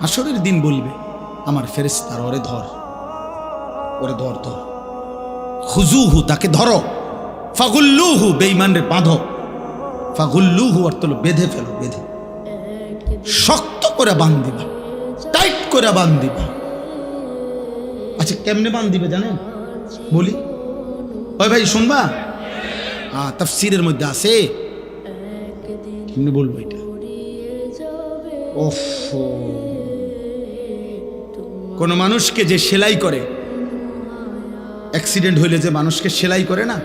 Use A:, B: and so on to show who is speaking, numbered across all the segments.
A: হাসরের দিন বলবে আমার ফেরেশতার ওরে ধর, ওরে ধর ধর, খুজুহু তাকে ধরো, ফাগুল্লুহু বেঈমানরে বাঁধো, ফাগুল্লুহু অর্থ হলো বেঁধে ফেলো, বেঁধে শক্ত করে বাঁধ দিবা, টাইট করে বাঁধ দিবা। আচ্ছা কেমনে বাঁধ দিবে জানেন? বলি, ওই ভাই শুনবা, তাফসীরের মধ্যে আছে, কেমনে বলবো এটা? ওফ, কোন মানুষকে যে সেলাই করে, অ্যাক্সিডেন্ট হইলে যে মানুষকে সেলাই করে না,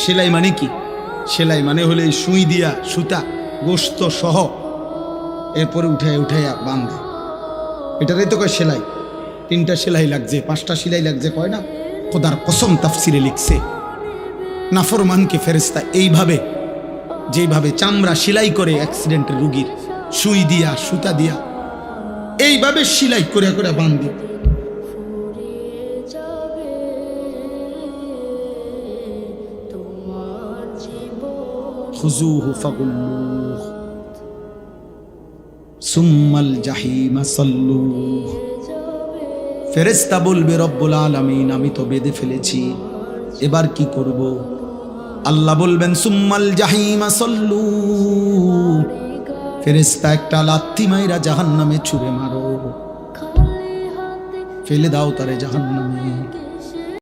A: সেলাই মানে কি? সেলাই মানে হলে এই সুই দিয়া সুতা গোস্ত সহ এরপরে উঠাইয়া বাঁধে, এটারই তো কয় সেলাই। 3টা সেলাই লাগছে, 5টা সেলাই লাগছে কয় না? খোদার কসম তাফসিরে লিখছে নাফরমানকে ফেরেশতা এইভাবে, যেইভাবে চামড়া সেলাই করে অ্যাক্সিডেন্টের রুগীর সুই দিয়া সুতা দিয়া, এইভাবে সেলাই করে করে বাঁধে। খুজুহু ফাগুল্লুহু সুম্মাল জাহিমা সাল্লুহু। ফেরেশতা বলবে রব্বুল আলামিন আমি তো বেঁধে ফেলেছি, এবার কি করব? আল্লাহ বলবেন সুম্মাল জাহিমা সাল্লুহু, ফেরেশতা একটা লাথি মাইরা জাহান্নামে ছুঁড়ে মারো, ফেলে দাও তারে জাহান্নামে।